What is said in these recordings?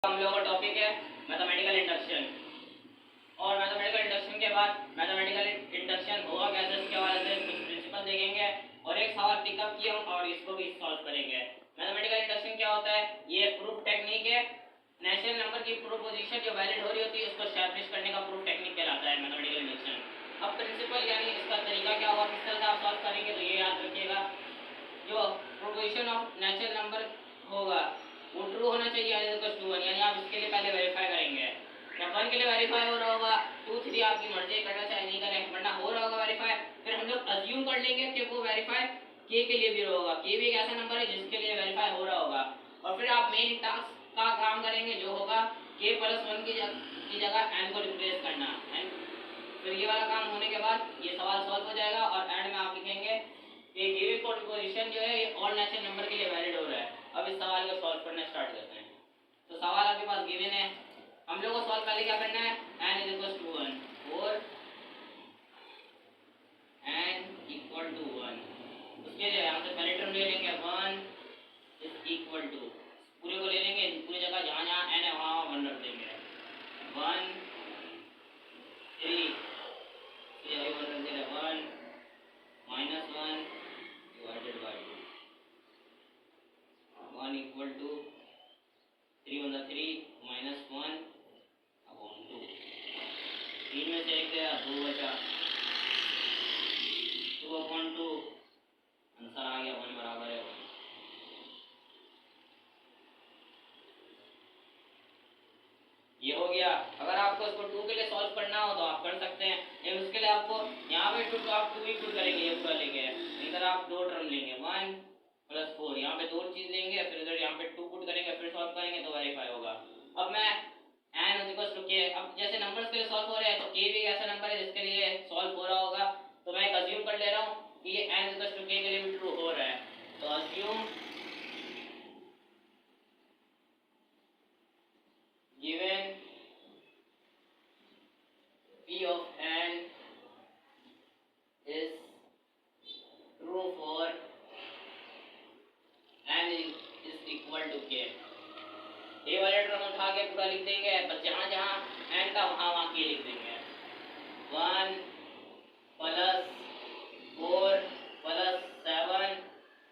हम लोगों का टॉपिक है मैथमेटिकल इंडक्शन। और मैथमेटिकल इंडक्शन के बाद मैथमेटिकल इंडक्शन होगा कैसे इसके हवाले से कुछ प्रिंसिपल देखेंगे और एक सवाल पिकअप किया और इसको भी सॉल्व करेंगे। मैथमेटिकल इंडक्शन क्या होता है? ये प्रूफ टेक्निक है। नेचुरल नंबर की प्रोपोजिशन जो वैलिड हो रही होती है उसको एस्टैब्लिश करने का प्रूफ टेक्निक कहलाता है मैथमेटिकल इंडक्शन। अब प्रिंसिपल यानी इसका तरीका क्या होगा, किस तरह से आप सॉल्व करेंगे, तो ये याद रखिएगा जो प्रोपोजिशन ऑफ नेचुरल नंबर होगा वो ट्रू होना चाहिए यानी आप इसके लिए पहले वेरीफाई करेंगे। जब 1 के लिए वेरीफाई हो रहा होगा 2 3 आपकी मर्जी करना चाहे नहीं करें, वरना हो रहा होगा वेरीफाई। फिर हम लोग अज्यूम कर लेंगे कि वो वेरीफाई के लिए भी होगा। के भी एक ऐसा नंबर है जिसके लिए वेरीफाई हो रहा होगा। और फिर आप मेन टास्क का काम करेंगे जो होगा के प्लस 1 की जगह एन को रिप्लेस करना। फिर ये वाला काम होने के बाद ये सवाल सॉल्व हो जाएगा और एंड में आप लिखेंगे कि गिवन प्रोपोजिशन जो है ये ऑल नेचुरल नंबर के लिए वैलिड हो रहा है। अब इस सवाल को सॉल्व करना स्टार्ट करते हैं। तो सवाल आपके पास गिवन है, हम लोग को सॉल्व पहले क्या करना है, n इज इक्वल टू 1 और n इक्वल टू 1। उसके लिए हम तो पहले टर्म ले लेंगे 1 इज इक्वल टू, पूरे को ले लेंगे, पूरी जगह जहाँ जहाँ n है वहाँ 1 रख देंगे। 1 3 ये 1 रख देंगे, 1 minus 1 divided by 2, 1 equal to 3 1 3 minus 1 upon 2। 3 में से 1 गया 2 बचा, 2 अपॉन 2 आंसर आ गया 1 बराबर है 1। ये हो गया। अगर आपको इसको 2 के लिए सॉल्व करना हो तो आप कर सकते हैं, लेकिन उसके लिए आपको यहाँ पे 2 तो आप 2 ही पुट करेंगे, ये पूरा लेके, इधर आप दो टर्म लेंगे 1 प्लस 4, यहाँ पे दो चीज लेंगे, फिर इधर यहाँ पे 2 पुट करेंगे, फिर सॉल्व करेंगे तो वेरीफाई होगा। अब मैं n इक्वल्स टू k, अब जैसे नंबर्स के लिए सॉल्व हो रहे हैं तो k भी एक ऐसा नंबर है जिसके लिए सॉल्व हो रहा होगा, तो मैं एक अज्यूम कर ले रहा हूँ कि ये n इक्वल्स टू k के लिए भी ट्रू हो रहा है। तो assume given p of n is true for n is equal to k। ये वाले टर्म उठा के पूरा लिख देंगे, बस जहाँ जहाँ n था वहाँ वहाँ k लिख देंगे। 1 plus 4 plus 7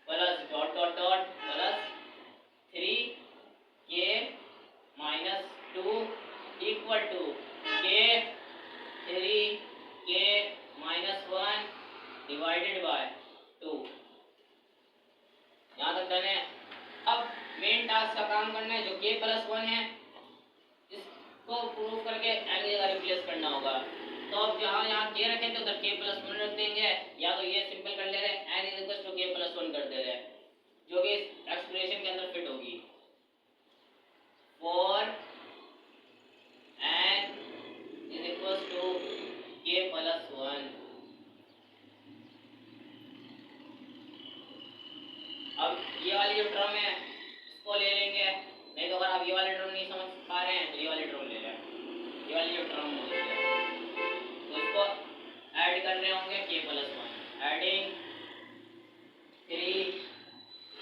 plus dot dot dot plus 3 k minus 2 equal to k 3 k minus 1 divided by 2। यहाँ तक डन है। अब मेन टास्क का काम करना है जो k प्लस 1 है इसको प्रूव करके n की जगह रिप्लेस करना होगा। तो अब जहाँ यहाँ k रखे थे उधर k प्लस 1 रख देंगे, या तो ये सिंपल कर ले रहे हैं n is equal to k plus 1 कर दे रहे हैं, जो कि इस एक्सप्रेशन के अंदर फिट होगी। For n is equal to k plus 1। अब ये वाली जो टर्म है इसको ले लेंगे, नहीं तो अगर आप ये वाले टर्म नहीं समझ पा रहे हैं तो ये वाली टर्म ले लें। ये वाली जो टर्म होती है तो इसको ऐड कर रहे होंगे k प्लस 1, एडिंग 3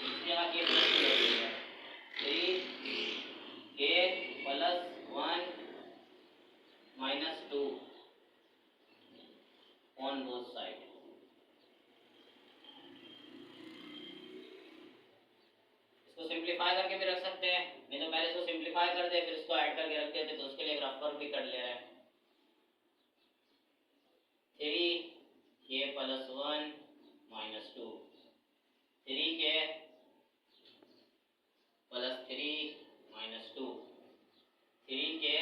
इसके बाद k प्लस 2 हो गया 3 k plus 1 minus 2 on both side. इसको सिंपलीफाई करके भी रख सकते हैं, नहीं तो पहले इसको सिंपलीफाई कर दे फिर इसको ऐड करके रख देते, तो उसके लिए रफ वर्क भी कर ले रहे हैं। 3 k plus 1 minus 2, 3 k plus 3 minus 2, 3 k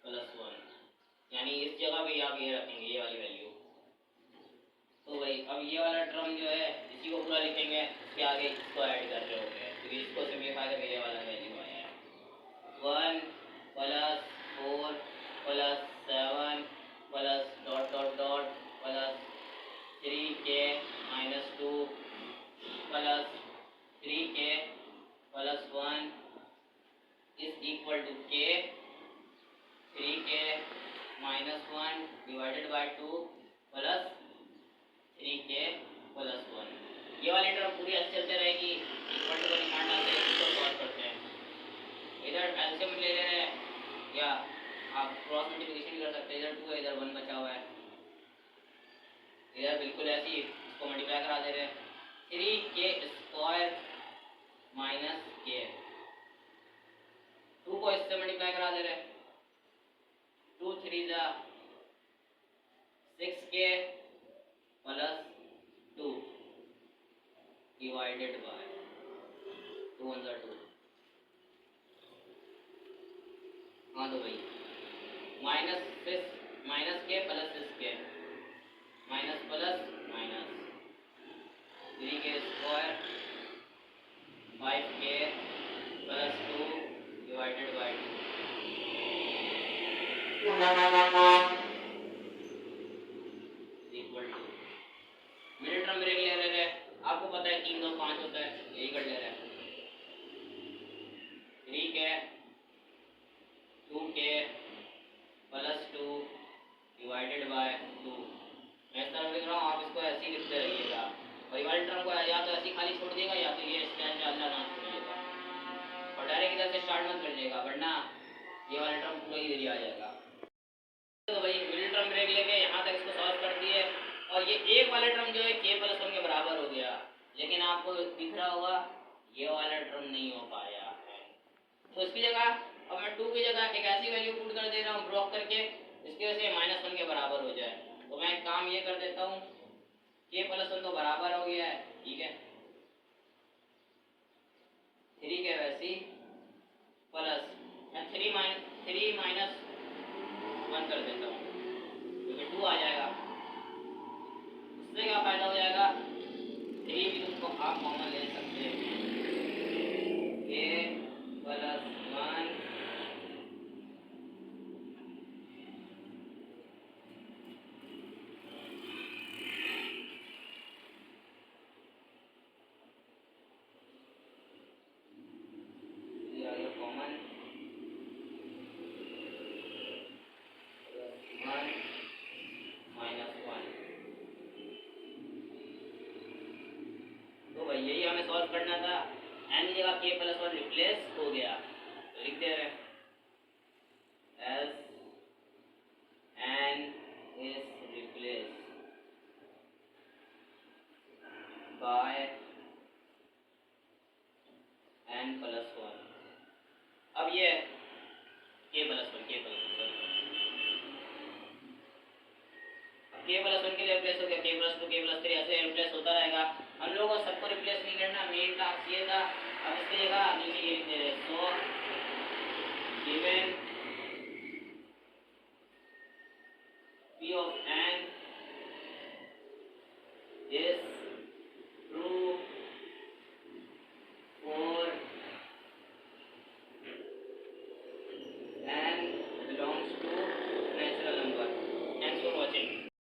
plus 1, यानी इस जगह भी आप ये रखेंगे ये वाली वैल्यू। तो भाई अब ये वाला टर्म जो है इसी को पूरा लिखेंगे, इसके आगे इसको ऐड कर रहे होंगे, तो इसको सिंपलीफाई करके ये वाला वैल्यू आया है 1 plus 4 plus 7 plus dot dot dot plus 3k minus 2 plus 3k plus 1 is equal to k 3k minus 1 divided by 2 plus 3k plus 1। ये वाली टर्म पूरी अच्छे से रहेगी, इक्वल टू का निशान डालते हैं, इसको सॉल्व करते हैं। इधर एलसीएम ले ले रहे हैं या आप क्रॉस मल्टीप्लिकेशन कर सकते हैं। इधर 2 है, इधर 1 बचा हुआ है, इधर बिल्कुल ऐसे ही इसको मल्टीप्लाई करा दे रहे हैं। 3k² माइनस के, 2 को इससे मल्टीप्लाई करा दे रहे हैं। 2 3 जा 6k प्लस 2 डिवाइडेड बाय 2 1 2। हाँ तो भाई minus K plus 6k minus plus minus 3k² 5k plus 2 divided by 2 equal to minute term break ले रहे हैं। आपको पता है 3 2 5 होता है, यही कर ले रहे हैं। 3k 2k plus 2 divided by 2। मैं इस तरह लिख रहा हूँ, आप इसको ऐसे ही लिखते रहिएगा। और ये वाली टर्म को या तो ऐसे खाली छोड़ देगा या तो ये स्टैंड डालना ना छोड़िएगा और डायरेक्ट इधर से स्टार्ट मत करिएगा, वरना ये वाला टर्म पूरा इधर आ जाएगा। तो भाई मिडिल टर्म ब्रेक लेके यहाँ तक इसको सॉल्व कर दिए और ये एक वाला टर्म जो है k प्लस 1 के बराबर हो गया, लेकिन आपको दिख रहा होगा ये वाला टर्म नहीं हो पाया है। तो इसकी जगह अब मैं 2 की जगह एक ऐसी वैल्यू पुट कर दे रहा हूँ ब्लॉक करके, इसकी वजह से -1 के बराबर हो जाए। तो मैं एक काम ये कर देता हूँ, k प्लस 1 तो बराबर हो गया है, ठीक है, 3 के वैसी प्लस 3 माइनस 1 कर देता हूँ, क्योंकि 2 आ जाएगा। उससे क्या फायदा हो जाएगा, 3 भी तुमको आप कॉमन ले सकते हैं, k प्लस 1 कॉमन -1। तो भाई यही हमें सॉल्व करना था। n की जगह k प्लस 1 रिप्लेस हो गया, तो लिख दे रहे as n is replaced by n plus 1। अब ये k प्लस 1 k प्लस 1 के लिए रिप्लेस हो गया, k प्लस 2 k प्लस 3 ऐसे रिप्लेस होता रहेगा। हम लोगों को सबको रिप्लेस नहीं करना, मेन टास्क ये था। अब इसकी जगह नीचे ये लिख दे रहे, so given p of n